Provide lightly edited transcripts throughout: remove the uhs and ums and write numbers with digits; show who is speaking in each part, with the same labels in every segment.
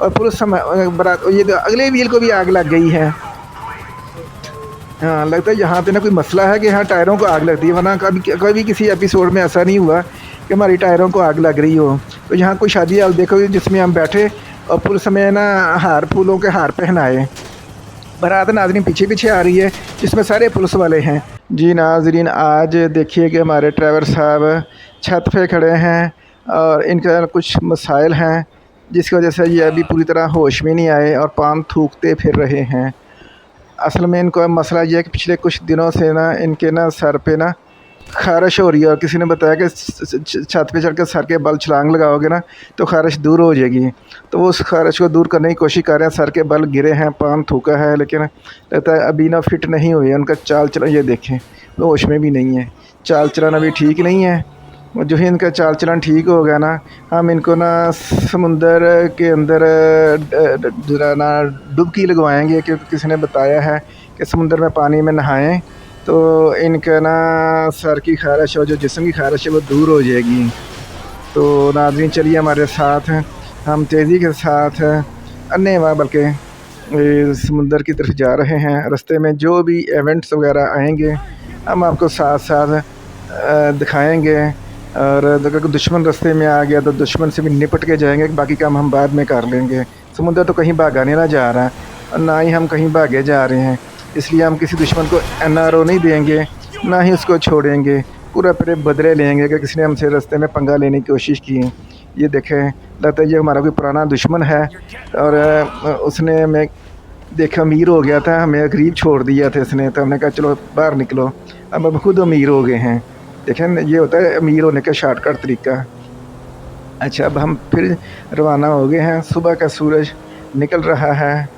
Speaker 1: और पुलिस बारात ये तो अगले व्हील को भी आग लग गई है। हाँ, लगता है यहाँ पे ना कोई मसला है कि हाँ टायरों को आग लगती है, वरना कभी कभी किसी एपिसोड में ऐसा नहीं हुआ कि हमारी टायरों को आग लग रही हो। तो यहाँ कोई शादी आप देखोगे जिसमें हम बैठे और पुलिस हमें ना हार फूलों के हार पहनाए। बारात नाज़रीन पीछे पीछे आ रही है जिसमें सारे पुलिस वाले हैं। जी नाज़रीन, आज देखिए कि हमारे ड्राइवर साहब छत पे खड़े हैं और इनका कुछ मसाइल हैं जिसकी वजह से ये अभी पूरी तरह होश में नहीं आए और पान थूकते फिर रहे हैं। असल में इनको मसला ये है कि पिछले कुछ दिनों से ना इनके ना सर पे ना ख़ारिश हो रही है और किसी ने बताया कि छत पे चढ़ कर सर के बल छलांग लगाओगे ना तो ख़ारिश दूर हो जाएगी। तो वो उस ख़ारिश को दूर करने की कोशिश कर रहे हैं। सर के बल गिरे हैं, पान थूका है, लेकिन लगता है अभी ना फिट नहीं हुए। उनका चाल चलन ये देखें, वो होश में भी नहीं है, चाल चलन अभी ठीक नहीं है। और जो ही इनका चाल चलन ठीक हो गया ना, हम इनको ना समुंदर के अंदर जरा ना डुबकी लगवाएंगे, क्योंकि किसी ने बताया है कि समुंदर में पानी में नहाएं तो इनका ना सर की ख़ारिश और जो जिस्म की ख़ारिश है वो दूर हो जाएगी। तो नाज़रीन चलिए हमारे साथ, हम तेज़ी के साथ अन्य बल्कि समुंदर की तरफ जा रहे हैं। रास्ते में जो भी इवेंट्स वगैरह आएंगे हम आपको साथ साथ दिखाएंगे। और अगर दुश्मन रास्ते में आ गया तो दुश्मन से भी निपट के जाएंगे, बाकी काम हम बाद में कर लेंगे। समुंदर तो कहीं भागाने ना जा रहा है और ना ही हम कहीं भागे जा रहे हैं, इसलिए हम किसी दुश्मन को NRO नहीं देंगे, ना ही उसको छोड़ेंगे, पूरा पूरे बदले लेंगे कि किसी ने हमसे रास्ते में पंगा लेने की कोशिश की। ये देखें, लगता है ये हमारा कोई पुराना दुश्मन है और उसने हमें देखा अमीर हो गया था, हमें गरीब छोड़ दिया था इसने, तो हमने कहा चलो बाहर निकलो। अब हम खुद अमीर हो गए हैं। देखें, ये होता है अमीर होने का शॉर्टकट तरीका। अच्छा, अब हम फिर रवाना हो गए हैं। सुबह का सूरज निकल रहा है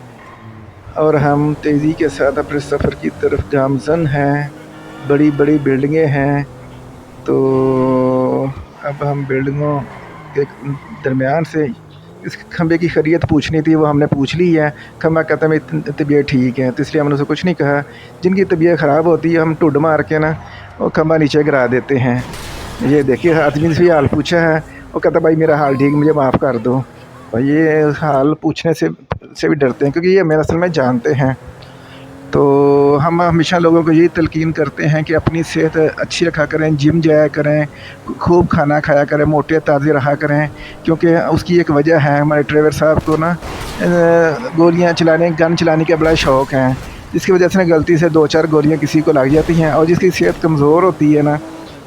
Speaker 1: और हम तेज़ी के साथ अपने सफ़र की तरफ गामज़न हैं। बड़ी बड़ी बिल्डिंगें हैं। तो अब हम बिल्डिंगों के दरमियान से इस खंबे की खैरियत पूछनी थी, वो हमने पूछ ली है। खंबा कहता है मेरी तबीयत ठीक है, तो इसलिए हमने उसे कुछ नहीं कहा। जिनकी तबीयत ख़राब होती है हम टुड मार के ना वो खंबा नीचे गिरा देते हैं। ये देखिए, आदमी से भी हाल पूछा है, वो कहता भाई मेरा हाल ठीक, मुझे माफ़ कर दो। भाई ये हाल पूछने से भी डरते हैं, क्योंकि ये हमें असल में जानते हैं। तो हम हमेशा लोगों को यही तलकीन करते हैं कि अपनी सेहत अच्छी रखा करें, जिम जाया करें, खूब खाना खाया करें, मोटे ताज़े रहा करें, क्योंकि उसकी एक वजह है। हमारे ड्राइवर साहब को ना गोलियां चलाने, गन चलाने का बड़ा शौक़ है, जिसकी वजह से ना गलती से 2-4 गोलियां किसी को लग जाती हैं और जिसकी सेहत कमज़ोर होती है ना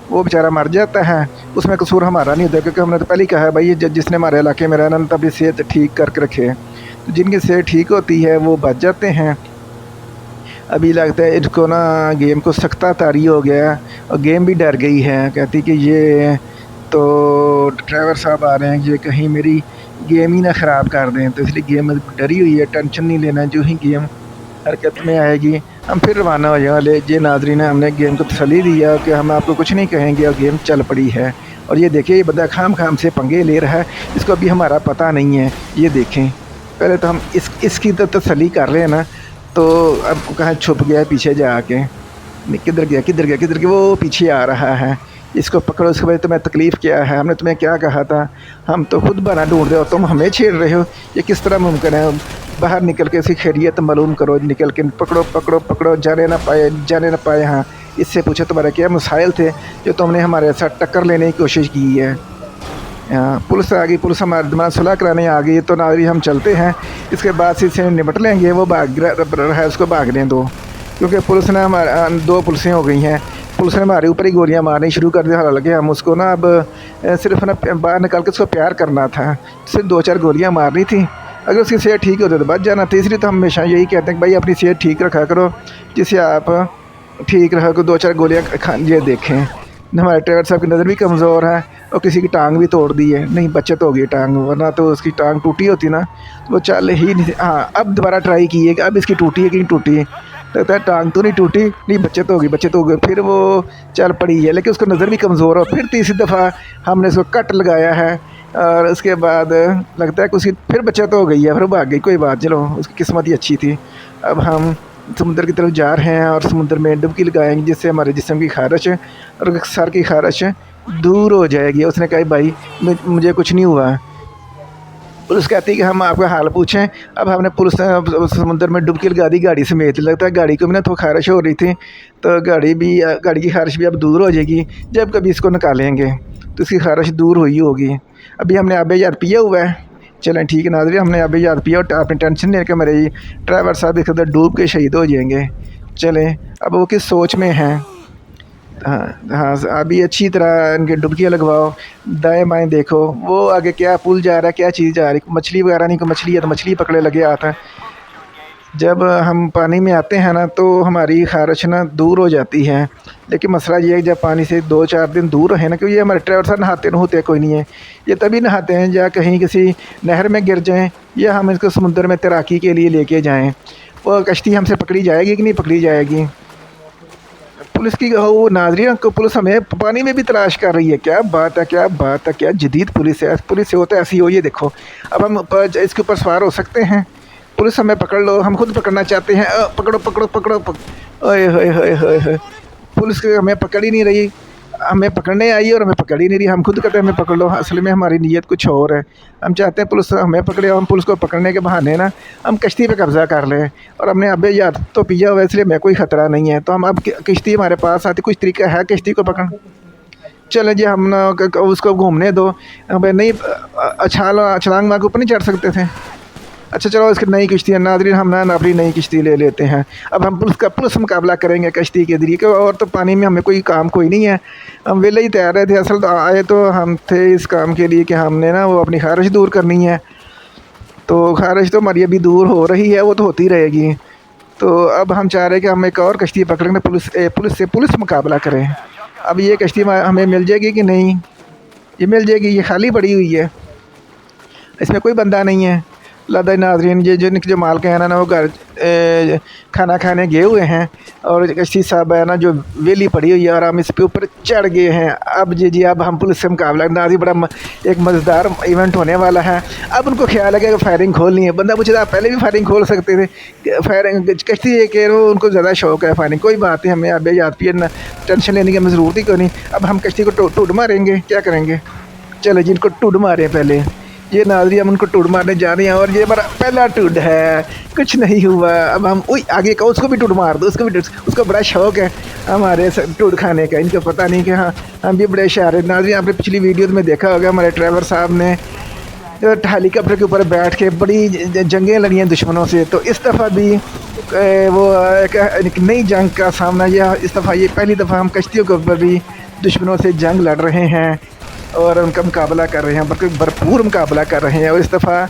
Speaker 1: वो बेचारा मर जाता है। उसमें कसूर हमारा नहीं होता, क्योंकि हमने तो पहले ही कहा है भाई ये जिसने हमारे इलाके में रहना तभी सेहत ठीक करके रखे। तो जिनकी सेहत ठीक होती है वो बच जाते हैं। अभी लगता है इनको ना गेम को सख्ता तारी हो गया और गेम भी डर गई है, कहती कि ये तो ड्राइवर साहब आ रहे हैं, ये कहीं मेरी गेम ही ना ख़राब कर दें, तो इसलिए गेम डरी हुई है। टेंशन नहीं लेना, जो ही गेम हरकत में आएगी हम फिर रवाना हो जाए। ये नाज़रीन, हमने गेम को तसल्ली दिया कि हम आपको कुछ नहीं कहेंगे और गेम चल पड़ी है। और ये देखिए, ये बंदा खाम से पंगे ले रहा है, इसको अभी हमारा पता नहीं है। ये देखें, पहले तो हम इसकी तो तसल्ली कर रहे हैं ना, तो अब कहाँ छुप गया है पीछे जाके, किधर गया, वो पीछे आ रहा है। इसको पकड़ो, इसके बाद तुम्हें तकलीफ़ क्या है, हमने तुम्हें क्या कहा था, हम तो खुद बना ढूंढ रहे हो, तुम हमें छेड़ रहे हो, ये किस तरह मुमकिन है। बाहर निकल के इसकी खैरियत मालूम करो, निकल के पकड़ो, जाने ना पाए। हाँ, इससे पूछो तुम्हारे क्या मसाइल थे जो तुमने हमारे साथ टक्कर लेने की कोशिश की है। पुलिस आ गई, पुलिस हमारे दिमाग सुलह कराने आ गई। तो नारी हम चलते हैं, इसके बाद से इसे निपट लेंगे। वो भाग रहा है, उसको भागने दो, क्योंकि पुलिस ने हमारा 2 पुलिसें हो गई हैं। पुलिस ने हमारे ऊपर ही गोलियां मारनी शुरू कर दी। हालांकि हम उसको ना अब सिर्फ ना बाहर निकाल के उसको प्यार करना था, सिर्फ 2-4 गोलियां मारनी थी। अगर उसकी सेहत ठीक होती तो बच जाना। तीसरी तो हम हमेशा यही कहते हैं कि भाई अपनी सेहत ठीक रखा करो, जिससे आप ठीक रहा करो। 2-4 गोलियाँ ये देखें, हमारे ड्राइवर साहब की नज़र भी कमज़ोर है और किसी की टांग भी तोड़ दी है। नहीं, बचत हो गई टांग, वरना तो उसकी टांग टूटी होती ना तो वो चल ही नहीं। हाँ, अब दोबारा ट्राई की है कि अब इसकी टूटी है कि नहीं टूटी। लगता है टांग तो नहीं टूटी, नहीं बचत हो गई। फिर वो चल पड़ी है, लेकिन उसको नज़र भी कमज़ोर है। फिर तीसरी दफ़ा हमने उसको कट लगाया है और उसके बाद लगता है कि उसकी फिर बचत हो गई है, फिर भाग गई। कोई बात, चलो उसकी किस्मत ही अच्छी थी। अब हम समुद्र की तरफ जा रहे हैं और समुद्र में डुबकी लगाएंगे, जिससे हमारे जिस्म की ख़ारिश और सर की ख़ारिश दूर हो जाएगी। उसने कहा भाई मुझे कुछ नहीं हुआ। पुलिस कहती है कि हम आपका हाल पूछें। अब हमने पुलिस समुद्र में डुबकी लगा दी गाड़ी समेत। लगता है गाड़ी को भी ना तो खारिश हो रही थी, तो गाड़ी की खारिश भी अब दूर हो जाएगी जब कभी इसको निकालेंगे तो इसकी खारिश दूर हुई होगी। अभी हमने आबे यार पिया हुआ है। चलें ठीक है नाज़रीन, हमने आबे यार पिया और आपने टेंशन नहीं लेकर मेरे ड्राइवर साहब एक डूब के शहीद हो जाएंगे। चलें अब वो किस सोच में हैं। हाँ हाँ, अभी अच्छी तरह इनके डुबकियाँ लगवाओ, दाएं बाएं देखो वो आगे क्या पुल जा रहा है, क्या चीज़ जा रही, मछली वगैरह नहीं, को मछली है तो मछली पकड़े लगे आता है। जब हम पानी में आते हैं ना तो हमारी खारिश ना दूर हो जाती है, लेकिन मसला ये है जब पानी से 2-4 दिन दूर रहे ना, क्योंकि ये हमारे ड्राइवर साहब नहाते नहाते कोई नहीं है, ये तभी नहाते हैं या कहीं किसी नहर में गिर जाएँ या हम इसको समुद्र में तैराकी के लिए लेके जाएँ। वो कश्ती हमसे पकड़ी जाएगी कि नहीं पकड़ी जाएगी। पुलिस की वो नाज़रीन को पुलिस हमें पानी में भी तलाश कर रही है। क्या बात है, क्या बात है, क्या जदीद पुलिस है। पुलिस से होता है ऐसी हो, ये देखो अब हम इसके ऊपर सवार हो सकते हैं। पुलिस हमें पकड़ लो, हम खुद पकड़ना चाहते हैं। पकड़ो पकड़ो पकड़ो ओए होए होए होए होए। पुलिस हमें पकड़ ही नहीं रही, हमें पकड़ने आई और हमें पकड़ ही नहीं रही। हम खुद कहते हैं हमें पकड़ लो, असल में हमारी नीयत कुछ और है। हम चाहते हैं पुलिस हमें पकड़े और हम पुलिस को पकड़ने के बहाने ना हम कश्ती पे कब्ज़ा कर लें। और हमने अबे यार तो पिया हुआ, इसलिए हमें कोई ख़तरा नहीं है। तो हम अब किश्ती हमारे पास आती, कुछ तरीका है किश्ती को पकड़। चले जी हम ना उसको घूमने दो। अब नहीं छलांग मार के ऊपर नहीं चढ़ सकते थे। अच्छा चलो इसकी नई किश्ती है नाज़रीन, हम ना अपनी नई किश्ती ले लेते हैं। अब हम पुलिस मुकाबला करेंगे कश्ती के ज़रिए, और तो पानी में हमें कोई काम कोई नहीं है। हम वेले ही तैयार रहे थे, असल तो आए तो हम थे इस काम के लिए कि हमने ना वो अपनी खारिश दूर करनी है। तो खारिश तो हमारी अभी दूर हो रही है, वो तो होती रहेगी। तो अब हम चाह रहे हैं कि हम एक और कश्ती पकड़ेंगे, पुलिस मुकाबला करें। अब ये कश्ती हमें मिल जाएगी कि नहीं? ये मिल जाएगी, ये खाली पड़ी हुई है, इसमें कोई बंदा नहीं है। लदा नाज़रीन ये जो माल के हैं ना वो घर खाना खाने गए हुए हैं और कश्ती साहब है ना जो वेली पड़ी हुई है और हम इस पे ऊपर चढ़ गए हैं। अब जी अब हम पुलिस से मुकाबला नाज़रीन, बड़ा एक मज़ेदार इवेंट होने वाला है। अब उनको ख्याल है कि फायरिंग खोलनी है। बंदा पूछता आप पहले भी फायरिंग खोल सकते थे, फायरिंग कश्ती के वो उनको ज़्यादा शौक है फायरिंग। कोई बात नहीं, हमें अब याद पिए ना टेंशन लेने की हमें ज़रूरत ही कोई नहीं। अब हम कश्ती को टूट मारेंगे, क्या करेंगे? चलो जी इनको टूट मारें पहले। ये नाज़रीन हम उनको टूट मारने जा रहे हैं और ये हमारा पहला टूट है, कुछ नहीं हुआ। अब हम आगे का उसको भी टूट मार दो, उसको बड़ा शौक़ है हमारे टूट खाने का। इनको पता नहीं कि हाँ हम भी बड़े शायर हैं। नाज़रीन आपने पिछली वीडियो में देखा होगा हमारे ड्राइवर साहब ने हेलीकॉप्टर के ऊपर बैठ के बड़ी जंगें लड़ी हैं दुश्मनों से। तो इस दफ़ा भी वो एक नई जंग का सामना, या इस दफ़ा ये पहली दफ़ा हम कश्तियों के ऊपर भी दुश्मनों से जंग लड़ रहे हैं और उनका मुकाबला कर रहे हैं, बल्कि भरपूर मुकाबला कर रहे हैं। और इस दफ़ा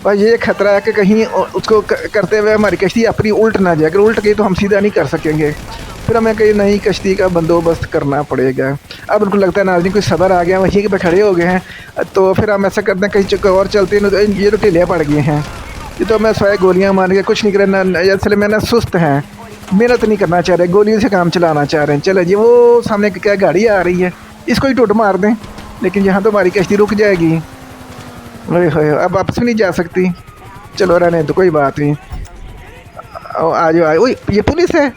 Speaker 1: भाई ये ख़तरा है कि कहीं उसको करते हुए हमारी कश्ती अपनी उल्ट ना जाए। अगर उल्ट गई तो हम सीधा नहीं कर सकेंगे, फिर हमें कहीं नई कश्ती का बंदोबस्त करना पड़ेगा। अब उनको लगता है नाज़रीन कोई सबर आ गया, वहीं पे खड़े हो गए हैं। तो फिर हम ऐसा करते हैं कहीं चक्कर और चलते हैं। तो ये तो ढीले पड़ गए हैं, ये तो मैं स्वयं गोलियाँ मार के कुछ नहीं करना। असल में ना सुस्त हैं, मेहनत नहीं करना चाह रहे, गोलियों से काम चलाना चाह रहे हैं। चलो जी वो सामने क्या गाड़ी आ रही है, इसको ही टूट मार दें, लेकिन यहाँ तो हमारी कश्ती रुक जाएगी। अब वापस भी नहीं जा सकती। चलो रहने तो कोई बात नहीं। आ जाओ, ये पुलिस है।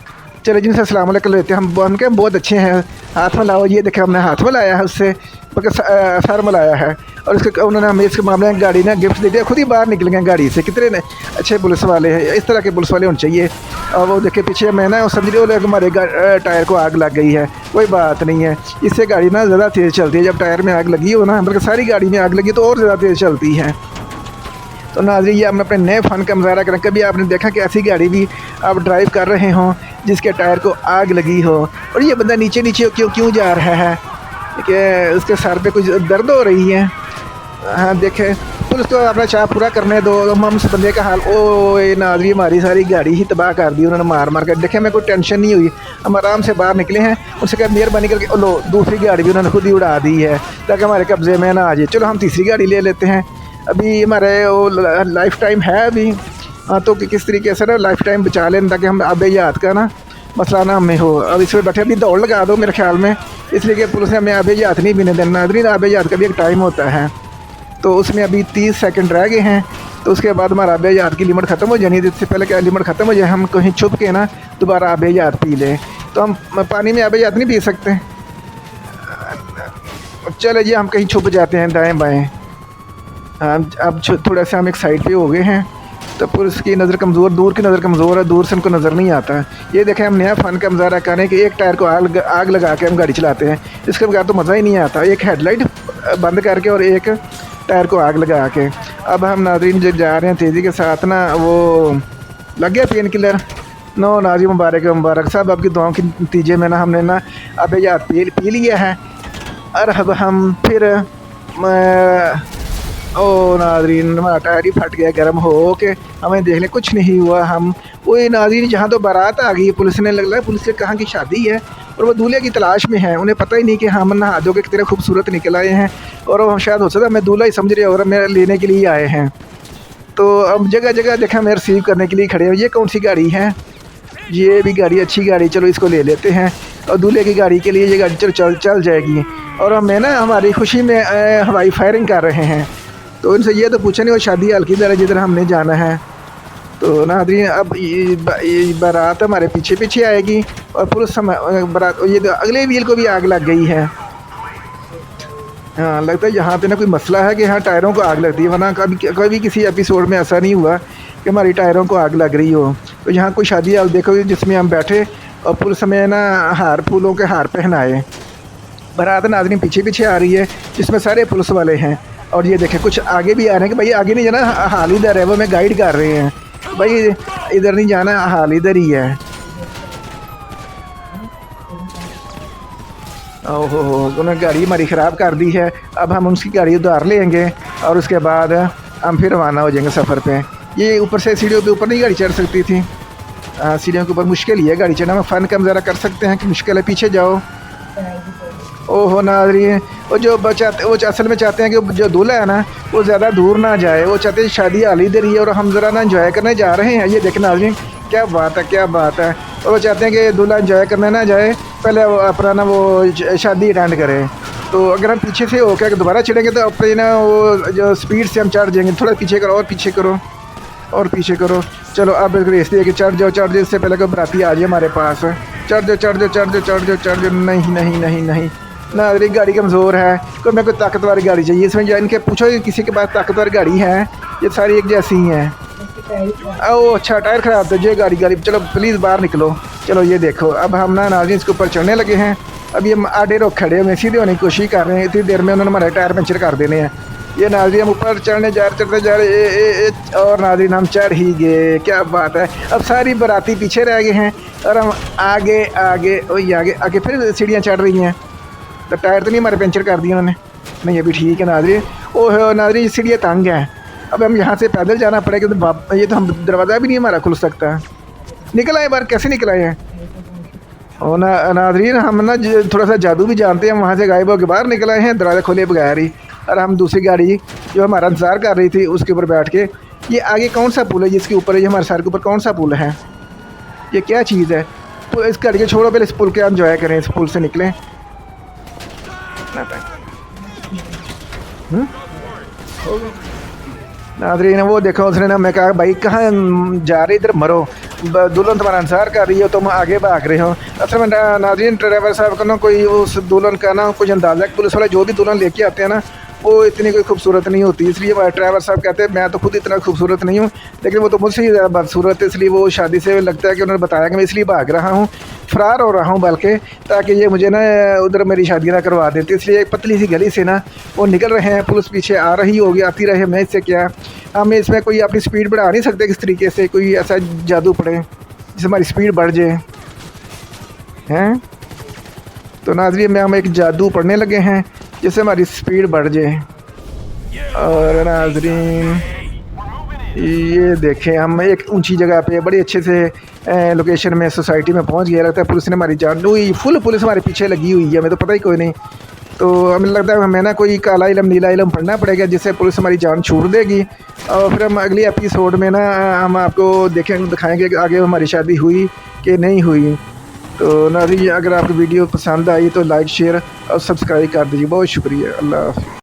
Speaker 1: चलो जिनसे अस्सलाम वालेकुम लेते हैं हम के बहुत अच्छे हैं, हाथ में लाओ। ये देखे हमने हाथ में लाया है उससे, बल्कि सर में लाया है। और उसके उन्होंने हमें इसके मामले में गाड़ी ना गिफ्ट दे दिया, खुद ही बाहर निकल गए गाड़ी से। कितने अच्छे पुलिस वाले हैं, इस तरह के पुलिस वाले होने चाहिए। और वो देखे पीछे मैं ना समझ रही हूँ हमारे टायर को आग लग गई है। कोई बात नहीं है, इससे गाड़ी ना ज़्यादा तेज़ चलती है। जब टायर में आग लगी हो ना, बल्कि सारी गाड़ी में आग लगी तो और ज़्यादा तेज़ चलती है। तो नाज़रीन ये हम अपने नए फ़न का मुज़ाहरा करें। कभी आपने देखा कि ऐसी गाड़ी भी आप ड्राइव कर रहे हों जिसके टायर को आग लगी हो और ये बंदा नीचे नीचे क्यों जा रहा है, कि उसके सर पे कुछ दर्द हो रही है। हाँ देखें, पुलिस को अपना चाह पूरा करने दो। हम उस बंदे का हाल, ओ ये नाज़रीन हमारी सारी गाड़ी ही तबाह कर दी उन्होंने मार मार कर। देखें हमें कोई टेंशन नहीं हुई, हम आराम से बाहर निकले हैं। उनसे क्या मेहरबानी करके लो दूसरी गाड़ी भी उन्होंने खुद ही उड़ा दी है ताकि हमारे कब्ज़े में ना आ जाए। चलो हम तीसरी गाड़ी ले लेते हैं, अभी हमारे वो लाइफ टाइम है अभी। हाँ तो किस तरीके से ना लाइफ टाइम बचा लें ताकि हम आबे याद का ना मसला ना हमें हो। अब इस पर बैठे अभी दौड़ लगा दो मेरे ख्याल में, इसलिए कि पुलिस ने हमें आबे याद नहीं पीने देना। नाज़रीन आबे याद का भी एक टाइम होता है, तो उसमें अभी 30 सेकंड रह गए हैं। तो उसके बाद हमारा आबे याद की लिमिट ख़त्म हो जानी। इससे पहले क्या लिमिट ख़त्म हो जाए हम कहीं छुप के ना दोबारा आबे याद पी लें, तो हम पानी में आबे याद नहीं पी सकते। चले जी हम कहीं छुप जाते हैं दाएँ बाएँ। अब थोड़ा सा हम एक साइड पे हो गए हैं, तो पुलिस की नज़र कमज़ोर, दूर की नज़र कमज़ोर है, दूर से उनको नज़र नहीं आता। ये देखें, हम नया फ़न का मुजाहरा करें कि एक टायर को आग लगा के हम गाड़ी चलाते हैं, इसके बगैर तो मज़ा ही नहीं आता। एक हेडलाइट बंद करके और एक टायर को आग लगा के। अब हम नाज़रीन जो जा रहे हैं तेज़ी के साथ ना, वो लग गया पेन किलर। नो नाजी, मुबारक साहब, आपकी दुआओं के नतीजे में ना हमने ना अब याद पी लिया है। और अब हम फिर ओ नाज़रीन, हमारा टायर ही फट गया गर्म हो के। हमें देख ले कुछ नहीं हुआ। हम वही नाज़रीन, जहाँ तो बारात आ गई, पुलिस ने लग रहा है पुलिस से कहाँ की शादी है और वो दूल्हे की तलाश में है। उन्हें पता ही नहीं कि हम नहा धो के कितने खूबसूरत निकल आए हैं, और वो शायद हो सकता है मैं दूल्हा ही समझ रहे और मेरे लेने के लिए आए हैं। तो अब जगह जगह देखा मैं रिसीव करने के लिए खड़े हो। ये कौन सी गाड़ी है? ये भी गाड़ी अच्छी गाड़ी, चलो इसको ले लेते हैं। और दूल्हे की गाड़ी के लिए ये गाड़ी चल जाएगी। और हमें ना हमारी खुशी में हवाई फायरिंग कर रहे हैं। तो इनसे ये तो पूछा नहीं वो शादी हल्की दर जिधर हमने जाना है। तो नाज़रीन, अब ये बारात हमारे पीछे पीछे आएगी और पुलिस बारात, ये तो अगले व्हील को भी आग लग गई है। हाँ, लगता है यहाँ पे ना कोई मसला है कि हाँ टायरों को आग लगती है, वरना कभी किसी एपिसोड में ऐसा नहीं हुआ कि हमारी टायरों को आग लग रही हो। तो यहाँ कोई शादी आप देखो जिसमें हम बैठे और पुलिस हमें ना फूलों के हार पहनाए। बारात नाज़रीन पीछे पीछे आ रही है, जिसमें सारे पुलिस वाले हैं। और ये देखें कुछ आगे भी आ रहे हैं कि भाई आगे नहीं जाना, हाल इधर है, वो हमें गाइड कर रहे हैं भाई इधर नहीं जाना, हाल इधर ही है। ओहो, उन्होंने गाड़ी हमारी ख़राब कर दी है। अब हम उसकी गाड़ी उधार लेंगे और उसके बाद हम फिर रवाना हो जाएंगे सफ़र पे। ये ऊपर से सीढ़ियों पे ऊपर नहीं गाड़ी चढ़ सकती थी। सीढ़ियों के ऊपर मुश्किल ही है गाड़ी चढ़ना। हम फ़न का मुज़ाहरा कर सकते हैं कि मुश्किल है, पीछे जाओ। ओहो नाज़रीन, वो असल में चाहते हैं कि जो दूल्हा है ना वो ज़्यादा दूर ना जाए। वो चाहते हैं शादी हाल इधर ही है और हम ज़रा ना इंजॉय करने जा रहे हैं। ये देखें नाज़रीन, क्या बात है, क्या बात है। और वो चाहते हैं कि दूल्हा इंजॉय करने ना जाए, पहले वो अपना ना वो शादी अटेंड करे। तो अगर हम पीछे से होकर दोबारा चढ़ेंगे तो अपने ना वो जो स्पीड से हम चढ़ जाएंगे। थोड़ा पीछे करो और पीछे करो और पीछे करो। चलो अब रेस दिए कि चढ़ जाओ, इससे पहले कोई बराती आ जाए हमारे पास। चढ़ जाओ। नहीं नहीं नहीं नहीं नाज़रीन, गाड़ी कमज़ोर है। मेरे को ताकतवर गाड़ी चाहिए। इसमें जो इनके पूछो किसी के पास ताकतवर गाड़ी है, ये सारी एक जैसी ही हैं। ओह अच्छा, टायर ख़राब था। ये गाड़ी चलो प्लीज़ बाहर निकलो। चलो ये देखो, अब हम ना नाज़रीन इसके ऊपर चढ़ने लगे हैं। अब ये आधे लोग खड़े हुए सीधे होने की कोशिश कर रहे हैं, इतनी देर में उन्होंने हमारे टायर पंचर कर देने हैं। ये नाज़रीन हम ऊपर चढ़ते जा रहे और नाज़रीन हम चढ़ ही गए। क्या बात है। अब सारी बाराती पीछे रह गए हैं और हम आगे फिर सीढ़ियाँ चढ़ रही हैं। तो टायर तो नहीं हमारे पंचर कर दिए उन्होंने? नहीं, ये भी ठीक है नाज़रीन। ओह नाज़रीन, सीढ़ियाँ तंग हैं। अब हम यहाँ से पैदल जाना पड़ेगा। तो ये तो हम दरवाज़ा भी नहीं हमारा खुल सकता। निकल आए बाहर, कैसे निकल आए हैं? और नाज़रीन, हम ना थोड़ा सा जादू भी जानते हैं। हम वहाँ से गायब होकर बाहर निकल आए हैं दरवाज़ा खोले बगैर ही। और हम दूसरी गाड़ी जो हमारा इंतज़ार कर रही थी उसके ऊपर बैठ के। ये आगे कौन सा पुल है जिसके ऊपर, ये हमारे सर के ऊपर कौन सा पुल है? ये क्या चीज़ है? तो इस गाड़ी को छोड़ो, पहले इस पुल के एंजॉय करें, इस पुल से निकलें। नाज़रीन वो देखो, उसने ना, मैं कहा भाई कहाँ जा रही, इधर मरो, दुल्हन तुम्हारा इंतज़ार कर रही हो, तुम आगे भाग रहे हो। असल में नाज़रीन ड्राइवर साहब का ना कोई उस दुल्हन का ना कुछ अंदाज़ा, पुलिस वाले जो भी दुल्हन लेके आते हैं ना वो इतनी कोई खूबसूरत नहीं होती। इसलिए हमारे ड्राइवर साहब कहते हैं मैं तो खुद इतना खूबसूरत नहीं हूँ, लेकिन वो तो मुझसे ही ज़्यादा बदसूरत है। इसलिए वो शादी से लगता है कि उन्होंने बताया कि मैं इसलिए भाग रहा हूँ, फ़रार हो रहा हूँ बल्कि, ताकि ये मुझे ना उधर मेरी शादी ना करवा देती। इसलिए एक पतली सी गली से ना वो निकल रहे हैं। पुलिस पीछे आ रही होगी, आती रहे, मैं इससे क्या, हम इसमें कोई अपनी स्पीड बढ़ा नहीं सकते किस तरीके से, कोई ऐसा जादू पड़े जिससे हमारी स्पीड बढ़ जाए हैं। तो नाज़रीन में हम एक जादू पढ़ने लगे हैं जिससे हमारी स्पीड बढ़ जाए। और नाज़रीन ये देखें, हम एक ऊंची जगह पे बड़ी अच्छे से लोकेशन में सोसाइटी में पहुंच गया। लगता है पुलिस ने हमारी जान हुई, फुल पुलिस हमारे पीछे लगी हुई है, हमें तो पता ही कोई नहीं। तो हमें लगता है हमें ना कोई काला इलम नीला इलम पढ़ना पड़ेगा जिससे पुलिस हमारी जान छूट देगी। और फिर हम अगली एपिसोड में ना हम आपको दिखाएंगे कि आगे हमारी शादी हुई कि नहीं हुई। तो नाज़रीन अगर आपको वीडियो पसंद आई तो लाइक शेयर और सब्सक्राइब कर दीजिए। बहुत शुक्रिया। अल्लाह हाफ़िज़।